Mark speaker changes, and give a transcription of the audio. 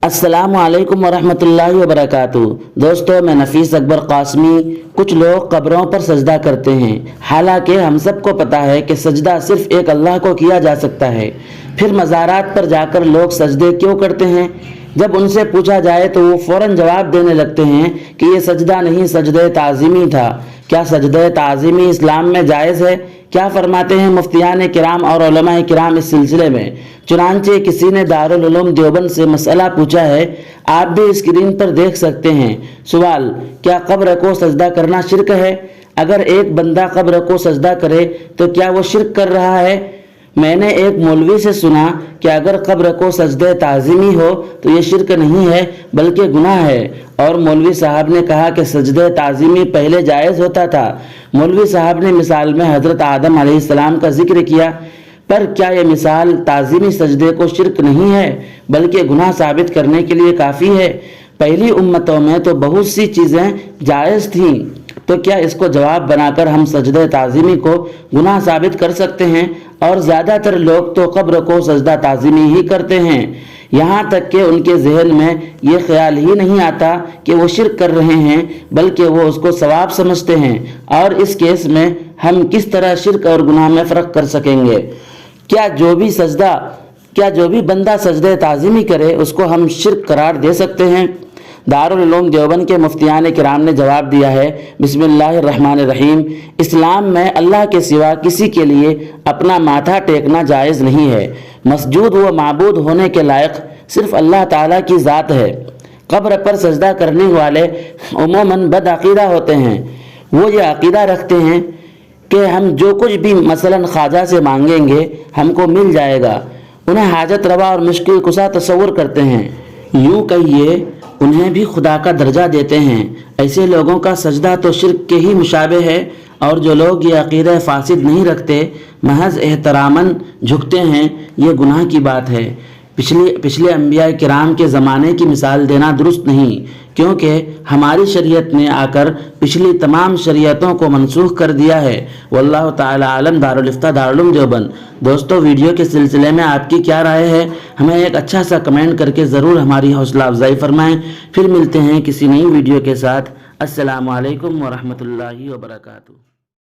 Speaker 1: अस्सलामु अलैकुम वरहमतुल्लाहि वबरकातुहू। दोस्तों, मैं नफीस अकबर कासमी। कुछ लोग कब्रों पर सजदा करते हैं, हालांकि हम सबको पता है कि सजदा सिर्फ एक अल्लाह को किया जा सकता है। फिर मज़ारात पर जाकर लोग सजदे क्यों करते हैं? जब उनसे पूछा जाए तो वो फ़ौरन जवाब देने लगते हैं कि ये सजदा नहीं, सजदे ताज़ीमी था। क्या सजदे ताज़ीमी इस्लाम में जायज़ है? क्या फरमाते हैं मुफ्तियान किराम और उलमाए किराम इस सिलसिले में? चुनांचे किसी ने दारुल उलूम देवबंद से मसला पूछा है, आप भी स्क्रीन पर देख सकते हैं। सवाल: क्या कब्र को सजदा करना शिरक है? अगर एक बंदा कब्र को सजदा करे तो क्या वो शिरक कर रहा है? मैंने एक मौलवी से सुना कि अगर कब्र को सजदे ताज़ीमी हो तो ये शिरक नहीं है बल्कि गुनाह है, और मौलवी साहब ने कहा कि सजदे ताज़ीमी पहले जायज़ होता था। मौलवी साहब ने मिसाल में हज़रत आदम अलैहिस्सलाम का जिक्र किया, पर क्या ये मिसाल ताज़ीमी सजदे को शिरक नहीं है बल्कि गुनाह साबित करने के लिए काफ़ी है? पहली उम्मतों में तो बहुत सी चीज़ें जायज़ थीं, तो क्या इसको जवाब बनाकर हम सजदे ताज़ीमी को गुनाह साबित कर सकते हैं? और ज़्यादातर लोग तो कब्र को सजदा ताज़ीमी ही करते हैं, यहाँ तक कि उनके जहन में ये ख्याल ही नहीं आता कि वो शिरक कर रहे हैं, बल्कि वो उसको सवाब समझते हैं। और इस केस में हम किस तरह शिरक और गुनाह में फ़र्क कर सकेंगे? क्या जो भी बंदा सजदे ताज़ीमी करे उसको हम शिरक करार दे सकते हैं? दारुल उलूम देवबंद के मुफ्तियान किराम ने जवाब दिया है, बिस्मिल्लाहिर्रहमानिर्रहीम, इस्लाम में अल्लाह के सिवा किसी के लिए अपना माथा टेकना जायज़ नहीं है। मसजूद व माबूद होने के लायक सिर्फ अल्लाह ताला की ज़ात है। कब्र पर सजदा करने वाले उमूमन बदअक़ीदा होते हैं। वो ये अक़ीदा रखते हैं कि हम जो कुछ भी मसलन ख्वाजा से मांगेंगे हमको मिल जाएगा। उन्हें हाजत रवा और मुश्किल कुशा तस्वुर करते हैं, यूँ कहिए उन्हें भी खुदा का दर्जा देते हैं। ऐसे लोगों का सजदा तो शिर्क के ही मुशाबे है, और जो लोग ये अक़ीदा फासिद नहीं रखते, महज एहतरामन झुकते हैं, ये गुनाह की बात है। पिछले अंबिया किराम के ज़माने की मिसाल देना दुरुस्त नहीं, क्योंकि हमारी शरीयत ने आकर पिछली तमाम शरीयतों को मनसूख कर दिया है। वल्लाहु ताला आलम। दारुल इफ्ता दारुल उलूम देवबंद। दोस्तों, वीडियो के सिलसिले में आपकी क्या राय है? हमें एक अच्छा सा कमेंट करके ज़रूर हमारी हौसला अफजाई फरमाएँ। फिर मिलते हैं किसी नई वीडियो के साथ। अस्सलामु अलैकुम वरहमतुल्लाहि वबरकातुहू।